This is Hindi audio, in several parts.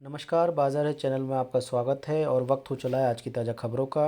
नमस्कार, बाज़ार है चैनल में आपका स्वागत है और वक्त हो चला है आज की ताज़ा खबरों का।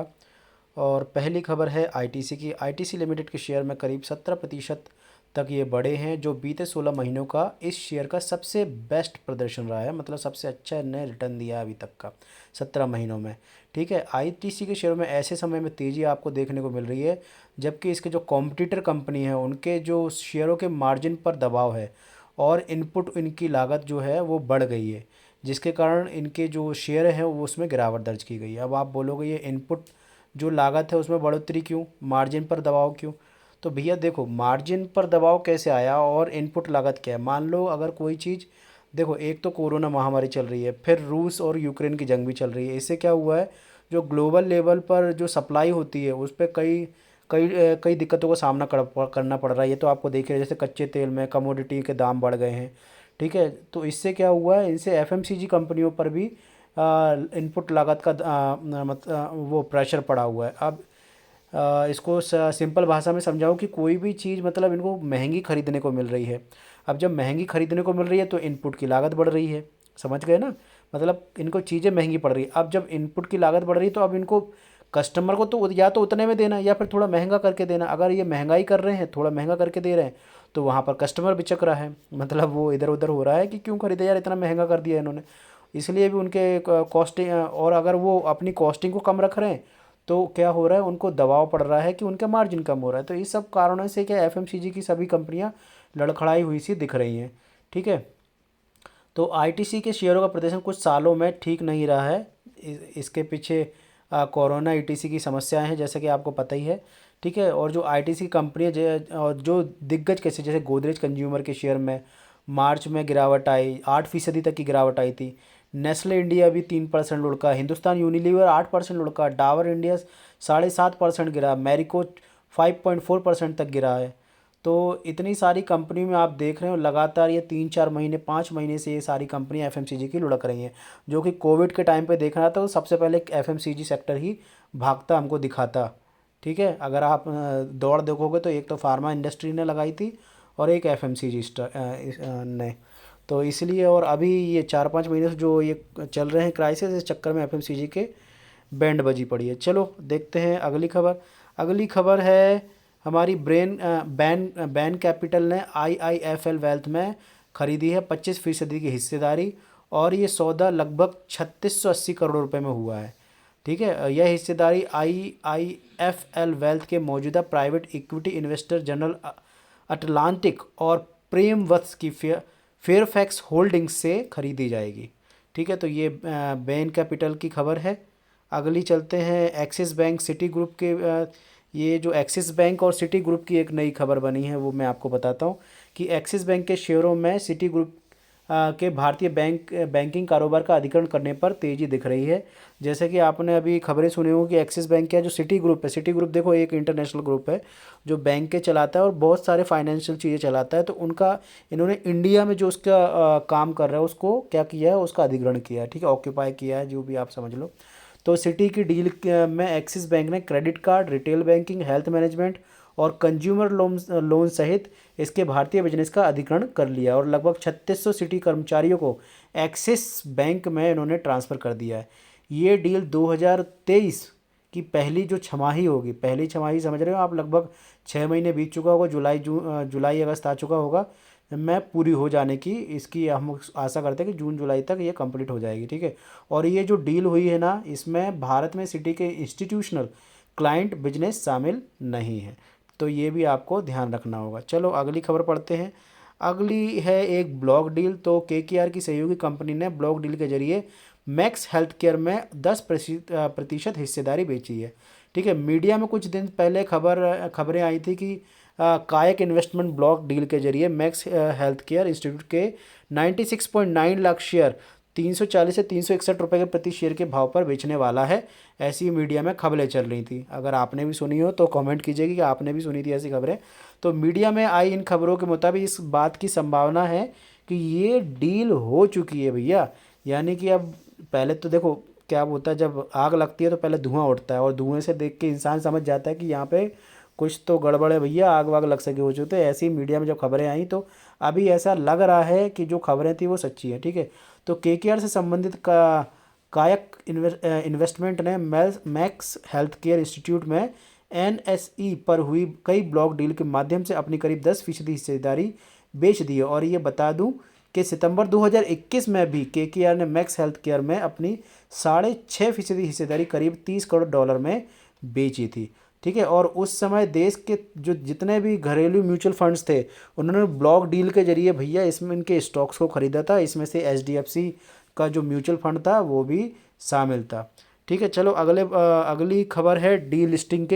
और पहली खबर है आईटीसी की। आईटीसी लिमिटेड के शेयर में करीब 17% तक ये बढ़े हैं, जो बीते 16 महीनों का इस शेयर का सबसे बेस्ट प्रदर्शन रहा है। मतलब सबसे अच्छा ने रिटर्न दिया है अभी तक का 17 महीनों में। ठीक है, आईटीसी के शेयरों में ऐसे समय में तेज़ी आपको देखने को मिल रही है, जबकि इसके जो कॉम्पिटिटर कंपनी है उनके जो शेयरों के मार्जिन पर दबाव है और इनपुट इनकी लागत जो है वो बढ़ गई है, जिसके कारण इनके जो शेयर हैं वो उसमें गिरावट दर्ज की गई है। अब आप बोलोगे ये इनपुट जो लागत है उसमें बढ़ोतरी क्यों, मार्जिन पर दबाव क्यों? तो भैया देखो, मार्जिन पर दबाव कैसे आया और इनपुट लागत क्या है। मान लो अगर कोई चीज़, देखो एक तो कोरोना महामारी चल रही है, फिर रूस और यूक्रेन की जंग भी चल रही है। इससे क्या हुआ है, जो ग्लोबल लेवल पर जो सप्लाई होती है उस पर कई दिक्कतों का सामना करना पड़ रहा है। ये तो आपको देख रहे हैं, जैसे कच्चे तेल में कमोडिटी के दाम बढ़ गए हैं। ठीक है, तो इससे क्या हुआ है, इनसे एफएमसीजी कंपनियों पर भी इनपुट लागत का वो प्रेशर पड़ा हुआ है। अब इसको सिंपल भाषा में समझाऊं कि कोई भी चीज़ मतलब इनको महंगी खरीदने को मिल रही है। अब जब महंगी खरीदने को मिल रही है तो इनपुट की लागत बढ़ रही है। समझ गए ना? मतलब इनको चीज़ें महंगी पड़ रही है। अब जब इनपुट की लागत बढ़ रही है तो अब इनको कस्टमर को तो या तो उतने में देना या फिर थोड़ा महंगा करके देना। अगर ये महंगाई कर रहे हैं, थोड़ा महंगा करके दे रहे हैं, तो वहाँ पर कस्टमर बिचक रहा है। मतलब वो इधर उधर हो रहा है कि क्यों खरीदे यार, इतना महंगा कर दिया इन्होंने। इसलिए भी उनके कॉस्टिंग, और अगर वो अपनी कॉस्टिंग को कम रख रहे हैं तो क्या हो रहा है, उनको दबाव पड़ रहा है कि उनका मार्जिन कम हो रहा है। तो इस सब कारणों से क्या एफएमसीजी की सभी कंपनियां लड़खड़ाई हुई सी दिख रही हैं। ठीक है, तो आईटीसी के शेयरों का प्रदर्शन कुछ सालों में ठीक नहीं रहा है। इसके पीछे कोरोना ईटीसी की समस्याएं हैं, जैसे कि आपको पता ही है। ठीक है, और जो आईटीसी कंपनियां और जो दिग्गज कैसे, जैसे गोदरेज कंज्यूमर के शेयर में मार्च में गिरावट आई, 8% तक की गिरावट आई थी। नेस्ले इंडिया भी 3% लुढ़का, हिंदुस्तान यूनिलीवर 8% लुढ़का, डाबर इंडिया 7.5% गिरा, मैरिको 5.4% तक गिरा है। तो इतनी सारी कंपनी में आप देख रहे हो लगातार ये 3-4 महीने 5 महीने से ये सारी कंपनियां एफएमसीजी की लुढ़क रही हैं। जो कि कोविड के टाइम पे देखना था तो सबसे पहले एफएमसीजी सेक्टर ही भागता हमको दिखाता। ठीक है, अगर आप दौड़ देखोगे तो एक तो फार्मा इंडस्ट्री ने लगाई थी और एक एफएमसीजी ने। तो इसलिए, और अभी ये 4-5 महीने से जो ये चल रहे हैं क्राइसिस, इस चक्कर में एफएमसीजी के बैंड बजी पड़ी है। चलो देखते हैं अगली खबर। अगली खबर है हमारी बैन कैपिटल ने आईआईएफएल वेल्थ में खरीदी है 25% की हिस्सेदारी, और ये सौदा लगभग 3680 करोड़ रुपए में हुआ है। ठीक है, यह हिस्सेदारी आईआईएफएल वेल्थ के मौजूदा private equity investor general Atlantic और प्रेमवत्स की फेयरफैक्स होल्डिंग्स से खरीदी जाएगी। ठीक है, तो ये बैन कैपिटल की खबर है। अगली चलते हैं एक्सिस बैंक सिटी ग्रुप के। ये जो एक्सिस बैंक और सिटी ग्रुप की एक नई खबर बनी है वो मैं आपको बताता हूँ कि एक्सिस बैंक के शेयरों में सिटी ग्रुप के भारतीय बैंकिंग कारोबार का अधिग्रहण करने पर तेज़ी दिख रही है। जैसे कि आपने अभी खबरें सुनी होंगी कि एक्सिस बैंक का जो सिटी ग्रुप है, सिटी ग्रुप देखो एक इंटरनेशनल ग्रुप है जो बैंक के चलाता है और बहुत सारे फाइनेंशियल चीज़ें चलाता है। तो उनका इन्होंने इंडिया में जो उसका काम कर रहा है उसको क्या किया है, उसका अधिग्रहण किया है। ठीक है, ऑक्यूपाई किया है, जो भी आप समझ लो। तो सिटी की डील में एक्सिस बैंक ने credit card, retail banking, health management और कंज्यूमर लोन सहित इसके भारतीय बिजनेस का अधिग्रहण कर लिया और लगभग 3600 सिटी कर्मचारियों को एक्सिस बैंक में इन्होंने ट्रांसफ़र कर दिया है। ये डील 2023 की पहली जो छमाही होगी, पहली छमाही समझ रहे हो आप, लगभग 6 महीने बीत चुका होगा, जुलाई अगस्त आ चुका होगा में पूरी हो जाने की इसकी हम आशा करते हैं कि जून जुलाई तक ये कंप्लीट हो जाएगी। ठीक है, और ये जो डील हुई है ना, इसमें भारत में सिटी के इंस्टीट्यूशनल क्लाइंट बिजनेस शामिल नहीं है। तो ये भी आपको ध्यान रखना होगा। चलो अगली खबर पढ़ते हैं। अगली है एक ब्लॉक डील। तो केकेआर की सहयोगी कंपनी ने ब्लॉक डील के जरिए मैक्स हेल्थ केयर में 10% हिस्सेदारी बेची है। ठीक है, मीडिया में कुछ दिन पहले खबरें आई थी कि कायक इन्वेस्टमेंट ब्लॉक डील के जरिए मैक्स हेल्थ केयर इंस्टीट्यूट के 96.9 लाख शेयर 340 से 361 रुपये के प्रति शेयर के भाव पर बेचने वाला है। ऐसी मीडिया में खबरें चल रही थी। अगर आपने भी सुनी हो तो कमेंट कीजिएगा कि आपने भी सुनी थी ऐसी खबरें। तो मीडिया में आई इन खबरों के मुताबिक इस बात की संभावना है कि ये डील हो चुकी है भैया। यानी कि अब पहले तो देखो क्या होता है, जब आग लगती है तो पहले धुआं उठता है और धुएं से देख के इंसान समझ जाता है कि यहाँ पे कुछ तो गड़बड़ है भैया, आग वाग लग सके हो चुके। तो ऐसी मीडिया में जब खबरें आई तो अभी ऐसा लग रहा है कि जो खबरें थी वो सच्ची है, ठीक है। तो केकेआर से संबंधित कायक इन्वेस्टमेंट ने मैक्स हेल्थ केयर इंस्टीट्यूट में एनएसई पर हुई कई ब्लॉक डील के माध्यम से अपनी करीब 10% हिस्सेदारी बेच दी है। और ये बता दूं कि सितंबर 2021 में भी केकेआर ने मैक्स हेल्थ केयर में अपनी 6.5% हिस्सेदारी करीब $30 करोड़ में बेची थी, ठीक है। और उस समय देश के जो जितने भी घरेलू म्यूचुअल फंड्स थे उन्होंने ब्लॉक डील के जरिए भैया इसमें इनके स्टॉक्स को ख़रीदा था। इसमें से एचडीएफसी का जो म्यूचुअल फंड था वो भी शामिल था, ठीक है। चलो अगली खबर है डी लिस्टिंग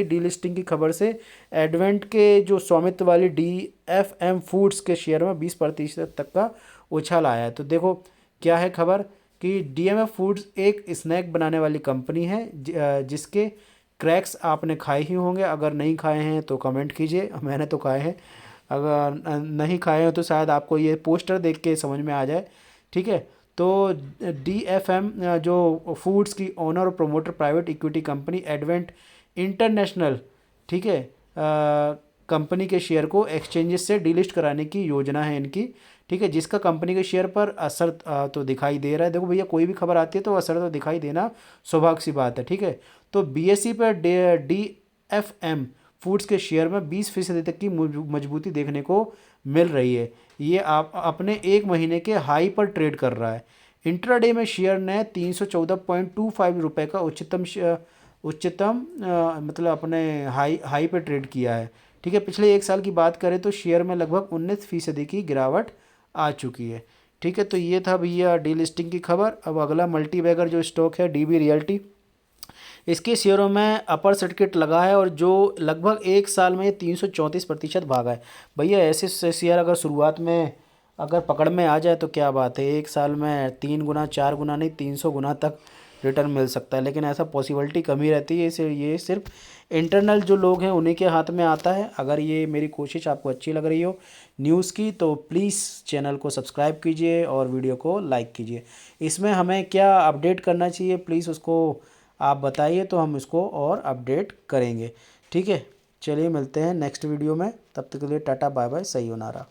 की खबर से एडवेंट के जो स्वामित्व वाली डीएफएम फूड्स के शेयर में 20% तक का उछाल आया है। तो देखो क्या है खबर कि डीएमएफ फूड्स एक स्नैक बनाने वाली कंपनी है जिसके क्रैक्स आपने खाए ही होंगे। अगर नहीं खाए हैं तो कमेंट कीजिए, मैंने तो खाए हैं। अगर नहीं खाए हैं तो शायद आपको ये पोस्टर देख के समझ में आ जाए, ठीक है। तो डीएफएम जो फूड्स की ओनर और promoter private equity company advent international, ठीक है, कंपनी के शेयर को एक्सचेंजेस से डीलिस्ट कराने की योजना है इनकी, ठीक है। जिसका कंपनी के शेयर पर असर तो दिखाई दे रहा है। देखो भैया कोई भी खबर आती है तो असर तो दिखाई देना स्वाभाविक सी बात है, ठीक है। तो बीएसई पर डीएफएम फूड्स के शेयर में 20% तक की मजबूती देखने को मिल रही है। ये आप अपने एक महीने के हाई पर ट्रेड कर रहा है। इंट्राडे में शेयर ने 314.25 रुपये का उच्चतम मतलब अपने हाई पे ट्रेड किया है, ठीक है। पिछले एक साल की बात करें तो शेयर में लगभग 19% की गिरावट आ चुकी है, ठीक है। तो ये था भैया डी लिस्टिंग की खबर। अब अगला मल्टीबैगर जो स्टॉक है डीबी रियल्टी, इसके शेयरों में अपर सर्किट लगा है और जो लगभग एक साल में 334% भागा है। भैया ऐसे शेयर अगर शुरुआत में अगर पकड़ में आ जाए तो क्या बात है, एक साल में 3 गुना 4 गुना नहीं 300 गुना तक रिटर्न मिल सकता है। लेकिन ऐसा पॉसिबिलिटी कम ही रहती है, इसे ये सिर्फ इंटरनल जो लोग हैं उन्हीं के हाथ में आता है। अगर ये मेरी कोशिश आपको अच्छी लग रही हो न्यूज़ की तो प्लीज़ चैनल को सब्सक्राइब कीजिए और वीडियो को लाइक कीजिए। इसमें हमें क्या अपडेट करना चाहिए प्लीज़ उसको आप बताइए तो हम इसको और अपडेट करेंगे, ठीक है। चलिए मिलते हैं नेक्स्ट वीडियो में, तब तक के लिए टाटा बाय बाय, सही हो नारा।